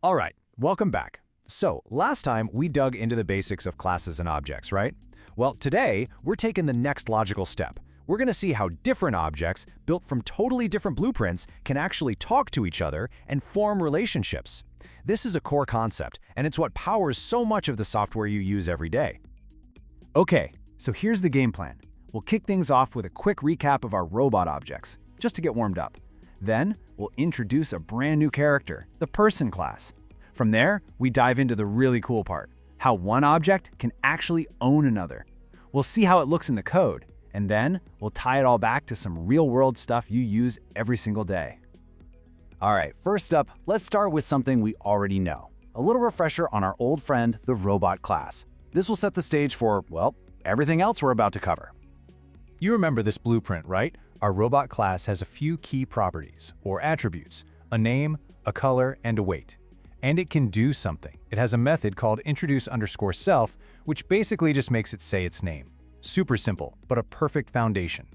All right, welcome back. So, last time we dug into the basics of classes and objects, right? Well, today we're taking the next logical step. We're going to see how different objects, built from totally different blueprints, can actually talk to each other and form relationships. This is a core concept, and it's what powers so much of the software you use every day. Okay, so here's the game plan. We'll kick things off with a quick recap of our robot objects, just to get warmed up. Then, we'll introduce a brand new character, the person class. From there, we dive into the really cool part, how one object can actually own another. We'll see how it looks in the code, and then we'll tie it all back to some real-world stuff you use every single day. All right, first up, let's start with something we already know. A little refresher on our old friend, the robot class. This will set the stage for, well, everything else we're about to cover. You remember this blueprint, right? Our robot class has a few key properties, or attributes, a name, a color, and a weight. And it can do something. It has a method called introduce_self, which basically just makes it say its name. Super simple, but a perfect foundation.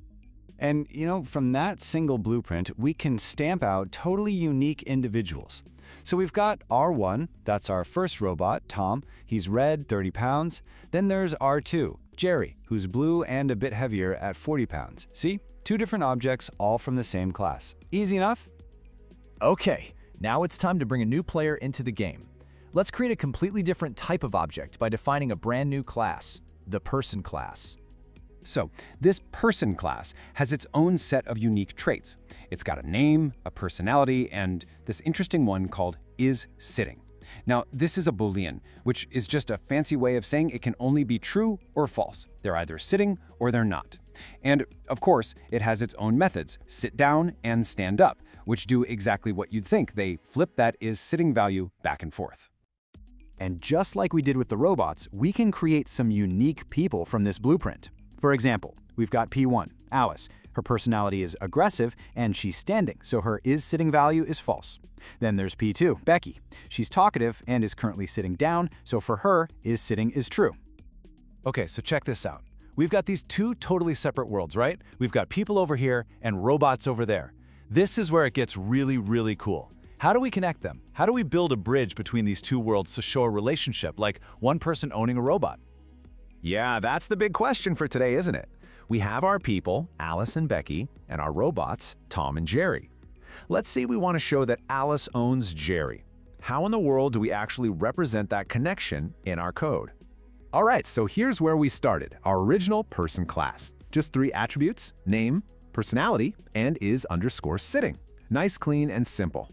And, from that single blueprint, we can stamp out totally unique individuals. So we've got R1, that's our first robot, Tom. He's red, 30 pounds. Then there's R2, Jerry, who's blue and a bit heavier at 40 pounds. See? Two different objects, all from the same class. Easy enough? Okay, now it's time to bring a new player into the game. Let's create a completely different type of object by defining a brand new class, the person class. So, this person class has its own set of unique traits. It's got a name, a personality, and this interesting one called is_sitting. Now, this is a Boolean, which is just a fancy way of saying it can only be true or false. They're either sitting or they're not. And, of course, it has its own methods, sit down and stand up, which do exactly what you'd think. They flip that is_sitting value back and forth. And just like we did with the robots, we can create some unique people from this blueprint. For example, we've got P1, Alice. Her personality is aggressive, and she's standing, so her is_sitting value is false. Then there's P2, Becky. She's talkative and is currently sitting down, so for her, is_sitting is true. Okay, so check this out. We've got these two totally separate worlds, right? We've got people over here and robots over there. This is where it gets really, really cool. How do we connect them? How do we build a bridge between these two worlds to show a relationship, like one person owning a robot? Yeah, that's the big question for today, isn't it? We have our people, Alice and Becky, and our robots, Tom and Jerry. Let's say we want to show that Alice owns Jerry. How in the world do we actually represent that connection in our code? All right, so here's where we started, our original person class. Just 3 attributes, name, personality, and is_sitting. Nice, clean, and simple.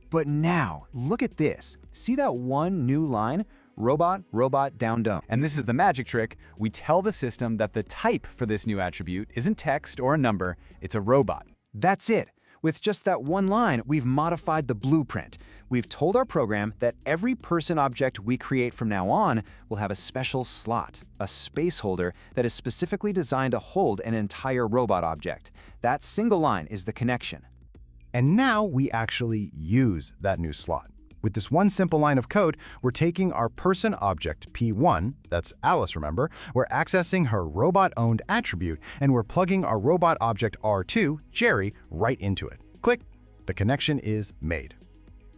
But now, look at this. See that one new line? Robot, robot, down, down. And this is the magic trick. We tell the system that the type for this new attribute isn't text or a number, it's a robot. That's it. With just that one line, we've modified the blueprint. We've told our program that every person object we create from now on will have a special slot, a space holder that is specifically designed to hold an entire robot object. That single line is the connection. And now we actually use that new slot. With this one simple line of code, we're taking our person object P1, that's Alice, remember, we're accessing her robot-owned attribute, and we're plugging our robot object R2, Jerry, right into it. Click, the connection is made.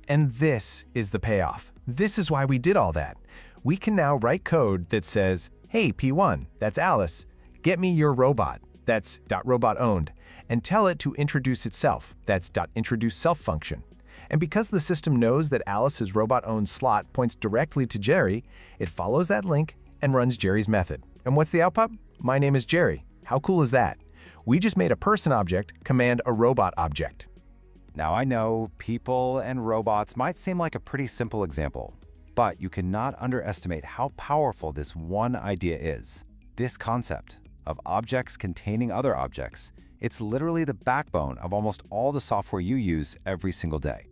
And this is the payoff. This is why we did all that. We can now write code that says, hey, P1, that's Alice, get me your robot, that's .robotowned, and tell it to introduce itself, that's .introduceSelf function. And because the system knows that Alice's robot-owned slot points directly to Jerry, it follows that link and runs Jerry's method. And what's the output? My name is Jerry. How cool is that? We just made a person object command a robot object. Now I know people and robots might seem like a pretty simple example, but you cannot underestimate how powerful this one idea is. This concept of objects containing other objects, it's literally the backbone of almost all the software you use every single day.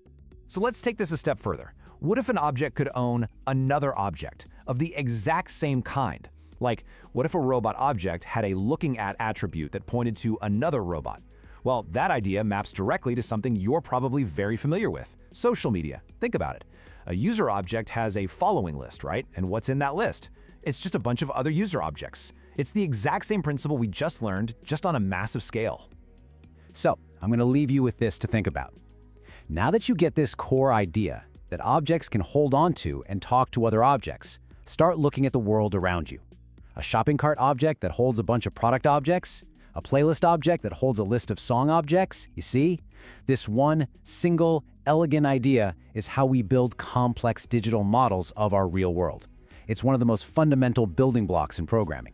So let's take this a step further. What if an object could own another object of the exact same kind? Like, what if a robot object had a looking at attribute that pointed to another robot? Well, that idea maps directly to something you're probably very familiar with, social media. Think about it. A user object has a following list, right? And what's in that list? It's just a bunch of other user objects. It's the exact same principle we just learned, just on a massive scale. So, I'm going to leave you with this to think about. Now that you get this core idea, that objects can hold on to and talk to other objects, start looking at the world around you. A shopping cart object that holds a bunch of product objects, a playlist object that holds a list of song objects, you see? This one single, elegant idea is how we build complex digital models of our real world. It's one of the most fundamental building blocks in programming.